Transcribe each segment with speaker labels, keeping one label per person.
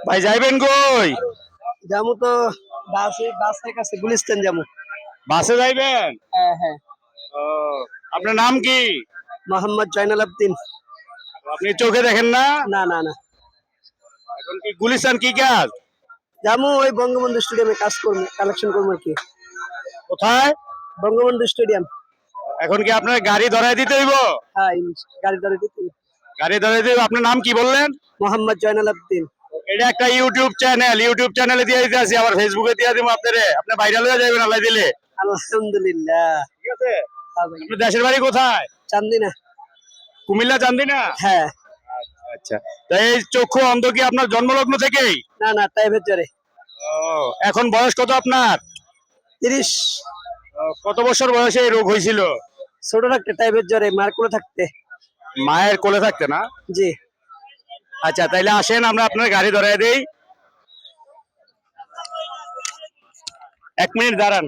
Speaker 1: ভাই যাইবেন কই?
Speaker 2: যাবো তো বাসের কাছে গুলিস্তান যাবো।
Speaker 1: বাসে যাইবেন?
Speaker 2: হ্যাঁ হ্যাঁ।
Speaker 1: ও, আপনার নাম কি?
Speaker 2: মোহাম্মদ জয়নাল আবদিন।
Speaker 1: আপনি চোখে দেখেন না?
Speaker 2: না না না।
Speaker 1: এখন কি গুলিস্তান কি কাজ?
Speaker 2: যাবো ওই বঙ্গবন্ধু স্টেডিয়ামে কাজ করবো, কালেকশন করবো আর কি।
Speaker 1: কোথায়?
Speaker 2: বঙ্গবন্ধু স্টেডিয়াম।
Speaker 1: এখন কি আপনার গাড়ি ধরাই দিতে হইব?
Speaker 2: হ্যাঁ, গাড়ি ধরে দিতে।
Speaker 1: গাড়ি ধরাই দিতে হইব। আপনার নাম কি বললেন?
Speaker 2: মোহাম্মদ জয়নাল আবদিন।
Speaker 1: এটা একটা ইউটিউব চ্যানেলে দিয়ে দিতে আছি, আবার ফেসবুকে দিয়ে দিব আপনারে। আপনি ভাইরাল হয়ে যাবেন আল্লাহ দিলে।
Speaker 2: আলহামদুলিল্লাহ।
Speaker 1: ঠিক আছে। আপনার দেশের বাড়ি কোথায়?
Speaker 2: চান্দিনা।
Speaker 1: কুমিল্লা চান্দিনা?
Speaker 2: হ্যাঁ।
Speaker 1: আচ্ছা, তাই এই চক্ষু অন্ধ কি আপনার জন্মলগ্ন থেকেই?
Speaker 2: না না, টাইপের জ্বরে।
Speaker 1: ও, এখন বয়স কত আপনার?
Speaker 2: 30।
Speaker 1: কত বছর বয়সে এই রোগ হয়েছিল?
Speaker 2: ছোট থাকতে টাইপের জ্বরে, মার কোলে থাকতে।
Speaker 1: মায়ের কোলে থাকতে না?
Speaker 2: জি।
Speaker 1: আচ্ছা, তাইলে আসেন আমরা আপনার গাড়ি ধরাই দেই। 1 মিনিট দাঁড়ান।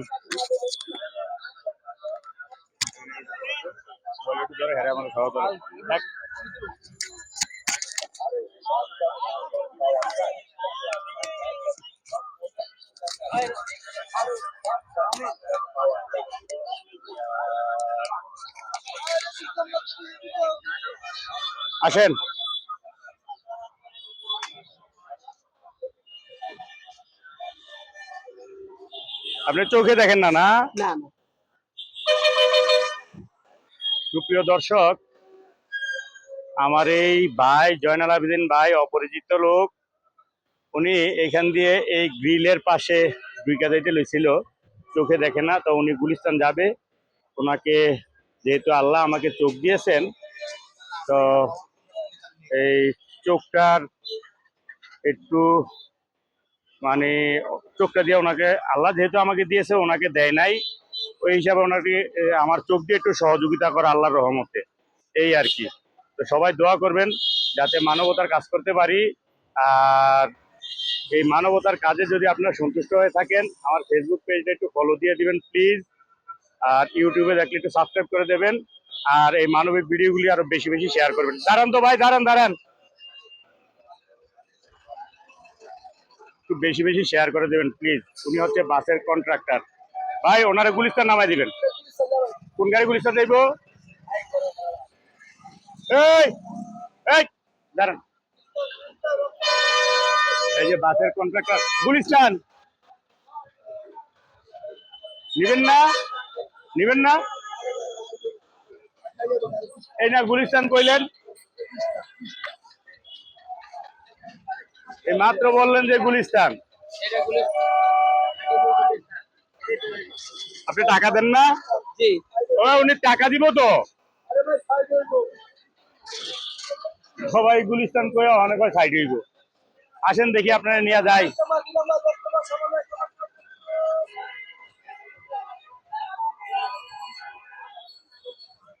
Speaker 1: আসেন। আপনি চোখে দেখেন না? না
Speaker 2: না।
Speaker 1: সুপ্রিয় দর্শক, আমার এই ভাই জয়নাল আবেদিন ভাই অপরিচিত লোক, উনি এখান দিয়ে এই গ্রিলের পাশে ঢুইকা যাইতে লইছিল, চোখে দেখে না। তো উনি গুলিস্তান যাবে, ওনাকে যেহেতু আল্লাহ আমাকে চোখ দিয়েছেন, তো এই চোখটার একটু মানে চোখটা দিয়ে ওনাকে আল্লাহ যেহেতু আমাকে দিয়েছে, ওনাকে দেয় নাই, ওই হিসাবে ওনাকে আমার চোখ দিয়ে একটু সহযোগিতা করে আল্লাহর রহমতে, এই আর কি। তো সবাই দোয়া করবেন যাতে মানবতার কাজ করতে পারি। আর এই মানবতার কাজে যদি আপনারা সন্তুষ্ট হয়ে থাকেন, আমার ফেসবুক পেজটা একটু ফলো দিয়ে দিবেন প্লিজ। আর ইউটিউবে দেখলে একটু সাবস্ক্রাইব করে দেবেন। আর এই মানবিক ভিডিওগুলি আরো বেশি বেশি শেয়ার করবেন। দাঁড়ান তো ভাই, দাঁড়ান। একটু বেশি বেশি শেয়ার করে দেবেন প্লিজ। উনি হচ্ছে বাসের কন্ট্রাক্টর ভাই, ওনারা গুলিস্তান নামাই দিবেন। কোন গাড়ি গুলিস্তান যাইব? এই এই দাঁড়ান, এই যে বাসের কন্ট্রাক্টর গুলিস্তান। নিবেন না? এই না গুলিস্তান কইলেন, এই মাত্র বললেন যে গুলিস্তান। আপনি টাকা দেন না?
Speaker 2: জি।
Speaker 1: উনি টাকা দিব তো। সবাই গুলিস্তান কয়ে অনেক সাইড হইব। আসেন দেখি আপনারা নিয়ে যাই।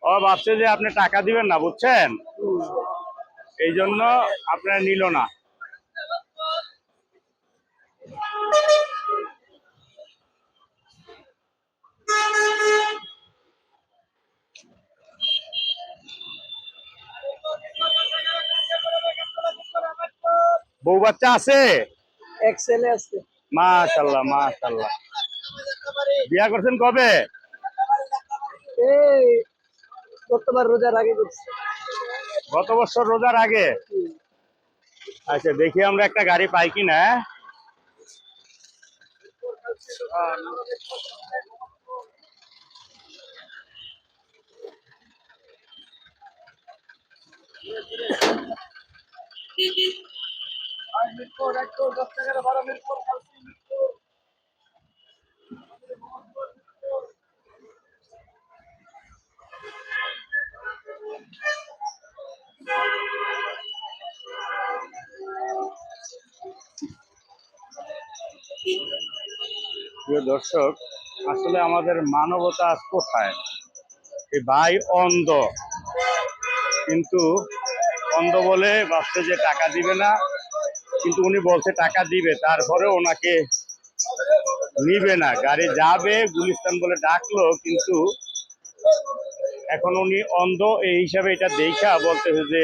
Speaker 1: ও ভাবছে যে আপনি টাকা দিবেন না, বুঝছেন, এই জন্য আপনারা নিল না। বউ বাচ্চা আছে?
Speaker 2: এক ছেলে আছে।
Speaker 1: মাশাআল্লাহ। বিয়া করছেন কবে?
Speaker 2: এই গতবার রোজার আগে করছি।
Speaker 1: গত বছর রোজার আগে? আচ্ছা, দেখি আমরা একটা গাড়ি পাই কিনা। প্রিয় দর্শক, আসলে আমাদের মানবতা আজ কোথায়? এই ভাই অন্ধ, কিন্তু অন্ধ বলে ভাবছে যে টাকা দিবে না, কিন্তু উনি বলছে টাকা দিবে, তারপরে ওনাকে নিবে না। গাড়ি যাবে গুলিস্তান বলে ডাকলো, কিন্তু এখন উনি অন্ধ এই হিসাবে এটা দেখা বলতেছে যে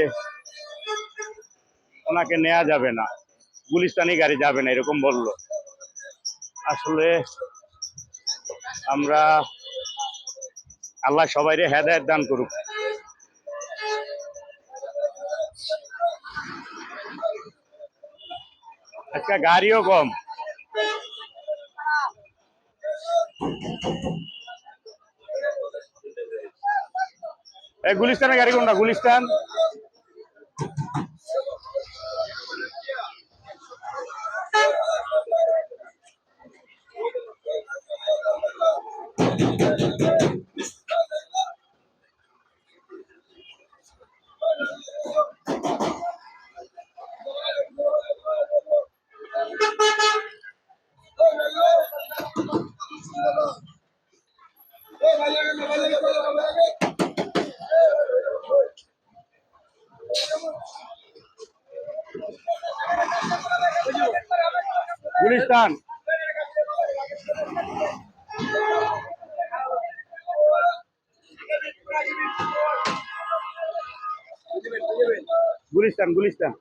Speaker 1: ওনাকে নেওয়া যাবে না, গুলিস্তানি গাড়ি যাবে না, এরকম বললো। আসলে আমরা আল্লাহ সবাইরে হেদায়েত দান করুক। আজকে গাড়িও কম। এই গুলিস্তানের গাড়ি কোনটা? গুলিস্তান। গুলিস্তান। গুলিস্তান গুলিস্তান।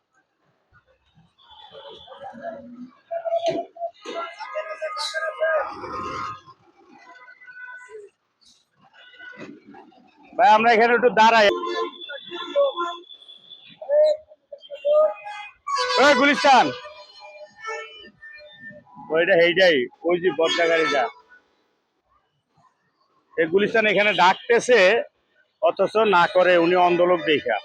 Speaker 1: ভাই আমরা এখানে একটু দাঁড়াই। ওই গুলিস্তান, ওইটা এইটাই, ওই যে বর্ষা গাড়িটা। এই গুলিস্তান এখানে ডাকতেছে, অথচ না করে উনি অন্ধ লোক দেখা।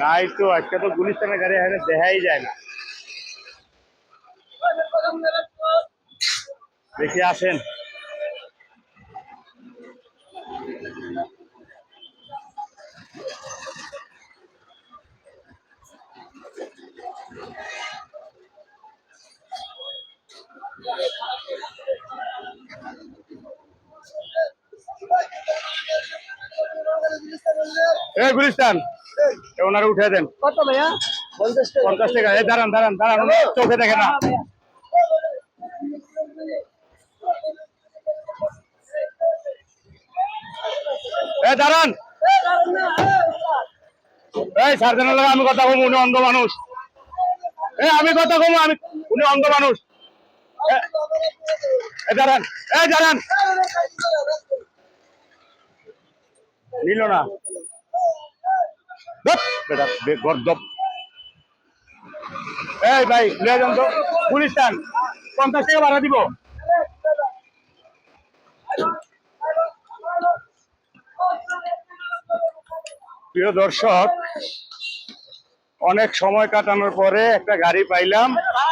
Speaker 1: নাই তো, আজকে তো গুলিস্তানের গাড়ি এখানে দেখাই যায় না। দেখি আসেন। এই গুলিস্তান, ওনারা উঠে দেন।
Speaker 2: কত ভাইয়া? 50 টাকা।
Speaker 1: 50 টাকা। এই দাঁড়ান দাঁড়ান দাঁড়ান, উনি চোখে দেখে না। এই দাঁড়ান। এই সার্জনের লাগে আমি কথা বলবো, উনি অন্ধ মানুষ। আমি কথা বলবো, উনি অন্ধ মানুষ। দাঁড়ান, এই দাঁড়ান। নিল না বেটা, গর্দব। এই ভাই লিয়ে যান তো। গুলিস্তান 50 টাকা ভাড়া দিব। প্রিয় দর্শক, অনেক সময় কাটানোর পরে একটা গাড়ি পাইলাম,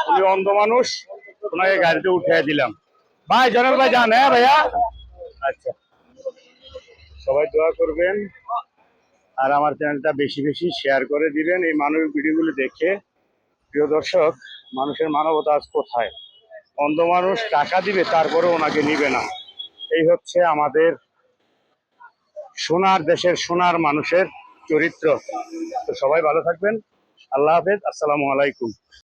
Speaker 1: উনি অন্ধ মানুষ, ওনাকে গাড়িতে উঠিয়ে দিলাম। ভাই জনাল ভাই যান। হ্যাঁ ভাইয়া, আচ্ছা। সবাই দোয়া করবেন, আর আমার চ্যানেলটা বেশি বেশি শেয়ার করে দিবেন এই মানবিক ভিডিওগুলো দেখে। প্রিয় দর্শক, মানুষের মানবতা আজ কোথায়? অন্ধ মানুষ টাকা দিবে, তারপরে ওনাকে নিবে না। এই হচ্ছে আমাদের সোনার দেশের সোনার মানুষের চরিত্র। তো সবাই ভালো থাকবেন। আল্লাহ হাফেজ। আসসালামু আলাইকুম।